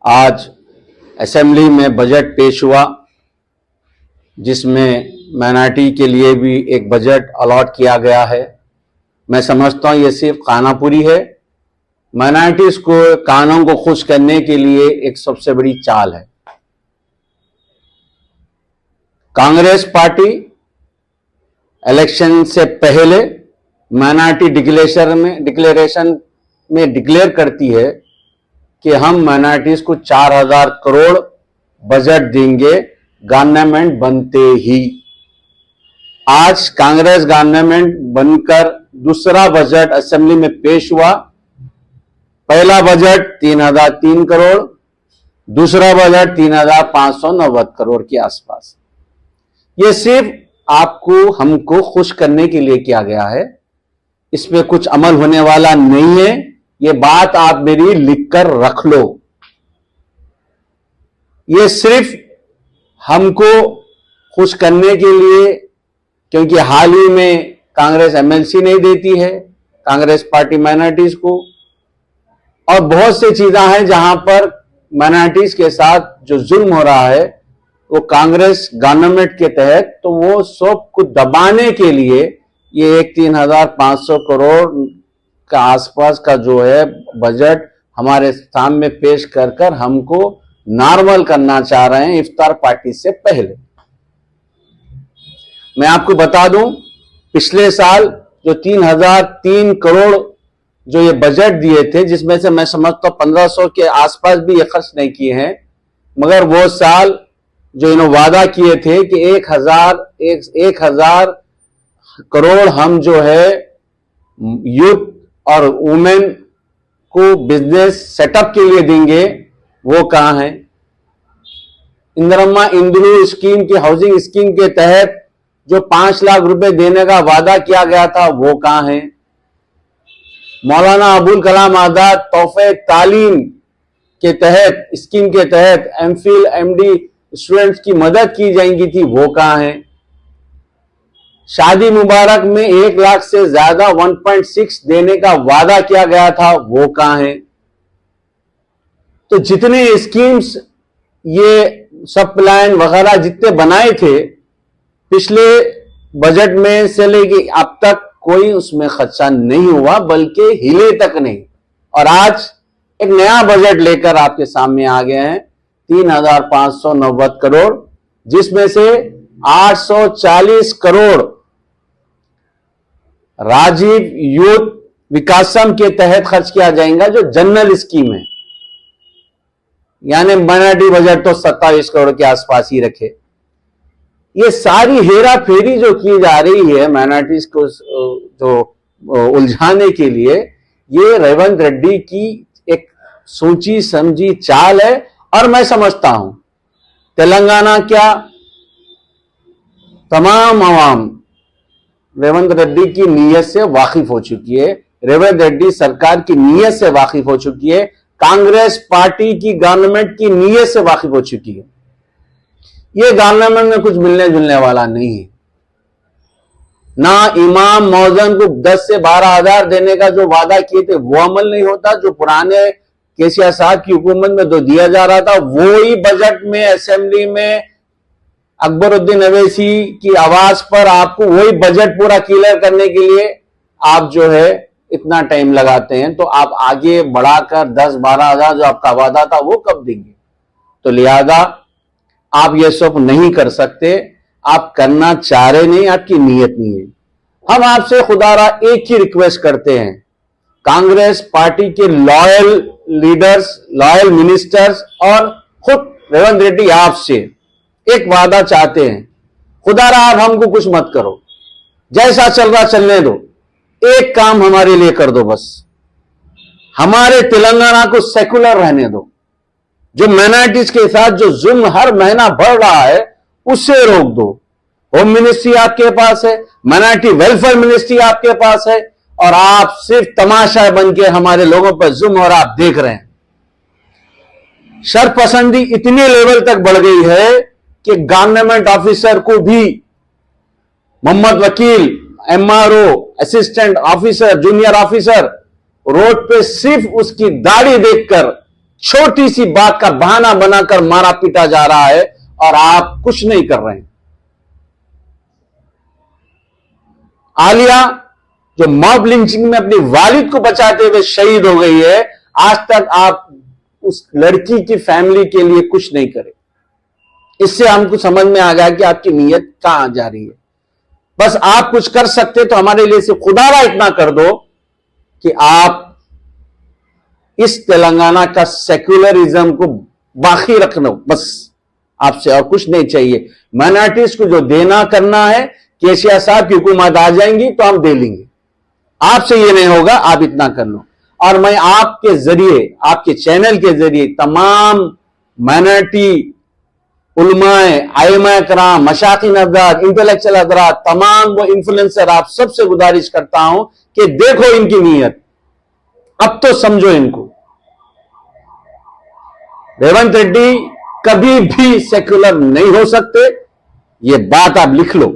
आज असेंबली में बजट पेश हुआ जिसमें माइनॉरिटी के लिए भी एक बजट अलॉट किया गया है। मैं समझता हूं ये सिर्फ खानापुरी है। माइनॉरिटीज को कानून को खुश करने के लिए एक सबसे बड़ी चाल है। कांग्रेस पार्टी इलेक्शन से पहले माइनॉरिटी डिक्लेरेशन में डिक्लेयर करती है कि हम माइनॉरिटीज को 4000 करोड़ बजट देंगे गवर्नमेंट बनते ही। आज कांग्रेस गवर्नमेंट बनकर दूसरा बजट असेंबली में पेश हुआ। पहला बजट 3003 करोड़, दूसरा बजट 3590 करोड़ के आसपास। यह सिर्फ आपको हमको खुश करने के लिए किया गया है। इसमें कुछ अमल होने वाला नहीं है। ये बात आप मेरी लिखकर रख लो। ये सिर्फ हमको खुश करने के लिए, क्योंकि हाल ही में कांग्रेस एमएलसी नहीं देती है कांग्रेस पार्टी माइनॉरिटीज को, और बहुत सी चीजें हैं जहां पर माइनॉरिटीज के साथ जो जुल्म हो रहा है वो कांग्रेस गवर्नमेंट के तहत, तो वो सब को दबाने के लिए ये एक 3500 करोड़ का आसपास का जो है बजट हमारे सामने पेश कर कर हमको नॉर्मल करना चाह रहे हैं इफ्तार पार्टी से पहले। मैं आपको बता दूं, पिछले साल जो 3003 करोड़ जो ये बजट दिए थे, जिसमें से मैं समझता हूं 1500 के आसपास भी ये खर्च नहीं किए हैं, मगर वो साल जो इन्होंने वादा किए थे कि 1000 करोड़ हम जो है यूथ और वुमेन को बिजनेस सेटअप के लिए देंगे, वो कहां है? इंदिरा इंदिरू स्कीम की हाउसिंग स्कीम के तहत जो 5 लाख रुपए देने का वादा किया गया था, वो कहां है? मौलाना अबुल कलाम आजाद तोहफे तालीम के तहत स्कीम के तहत एमफिल एमडी स्टूडेंट्स की मदद की जाएंगी थी, वो कहां है? शादी मुबारक में 1 लाख से ज्यादा 1.6 देने का वादा किया गया था, वो कहां है? तो जितने स्कीम्स ये सब प्लान वगैरह जितने बनाए थे पिछले बजट में से लेके अब तक कोई उसमें खर्चा नहीं हुआ, बल्कि हिले तक नहीं। और आज एक नया बजट लेकर आपके सामने आ गए हैं 3590 करोड़, जिसमें से 840 करोड़ राजीव यूथ विकासम के तहत खर्च किया जाएगा, जो जनरल स्कीम है। यानी माइनॉरिटी बजट तो 27 करोड़ के आसपास ही रखे। ये सारी हेरा फेरी जो की जा रही है माइनॉरिटीज को जो उलझाने के लिए, ये रेवंत रेड्डी की एक सोची समझी चाल है। और मैं समझता हूं तेलंगाना क्या तमाम आवाम रेवंत रेड्डी की नीयत से वाकिफ हो चुकी है, रेवंत रेड्डी सरकार की नीयत से वाकिफ हो चुकी है, कांग्रेस पार्टी की गवर्नमेंट की नीयत से वाकिफ हो चुकी है। ये गवर्नमेंट में कुछ मिलने जुलने वाला नहीं है। ना इमाम मौजन को 10 से 12 हजार देने का जो वादा किए थे वो अमल नहीं होता, जो पुराने केसीआर साहब की हुकूमत में जो दिया जा रहा था वो ही बजट में असेंबली में अकबरुद्दीन अवैसी की आवाज पर आपको वही बजट पूरा क्लियर करने के लिए आप जो है इतना टाइम लगाते हैं। तो आप आगे बढ़ाकर 10-12 हजार जो आपका वादा था वो कब देंगे? तो लिहाजा आप ये सब नहीं कर सकते, आप करना चाह रहे नहीं, आपकी नीयत नहीं है। हम आपसे खुदारा एक ही रिक्वेस्ट करते हैं, कांग्रेस पार्टी के लॉयल लीडर्स, लॉयल मिनिस्टर्स और खुद रेवंत रेड्डी आपसे एक वादा चाहते हैं, खुदारा आप हमको कुछ मत करो, जैसा चल रहा चलने दो, एक काम हमारे लिए कर दो, बस हमारे तेलंगाना को सेकुलर रहने दो। जो माइनॉरिटीज के साथ जो जुल्म हर महीना बढ़ रहा है उससे रोक दो। होम मिनिस्ट्री आपके पास है, माइनॉरिटी वेलफेयर मिनिस्ट्री आपके पास है, और आप सिर्फ तमाशा बन के हमारे लोगों पर जुल्म और आप देख रहे हैं। शरपसंदी इतने लेवल तक बढ़ गई है कि गवर्नमेंट ऑफिसर को भी मोहम्मद वकील, MRO, assistant officer, junior officer road पे सिर्फ उसकी दाढ़ी देखकर छोटी सी बात का बहाना बनाकर मारा पीटा जा रहा है और आप कुछ नहीं कर रहे हैं। आलिया जो मॉब लिंचिंग में अपनी वालिद को बचाते हुए शहीद हो गई है, आज तक आप उस लड़की की फैमिली के लिए कुछ नहीं करे। इससे हमको समझ में आ गया कि आपकी नीयत कहां जा रही है। बस आप कुछ कर सकते तो हमारे लिए से खुदारा इतना कर दो कि आप इस तेलंगाना का सेक्युलरिज्म को बाकी रखना, बस आपसे और कुछ नहीं चाहिए। माइनॉरिटीज को जो देना करना है, केसीआर साहब की हुकूमत आ जाएंगी तो हम दे लेंगे। आपसे ये नहीं होगा, आप इतना कर लो। और मैं आपके जरिए, आपके चैनल के जरिए तमाम माइनॉरिटी उलमाए, आइमा कराम, मशाकिन हज़रात, इंटेलेक्चुअल हज़रात, तमाम वो इन्फ्लुएंसर, आप सबसे गुजारिश करता हूं कि देखो इनकी नीयत, अब तो समझो इनको। रेवंत रेड्डी कभी भी सेक्युलर नहीं हो सकते, ये बात आप लिख लो।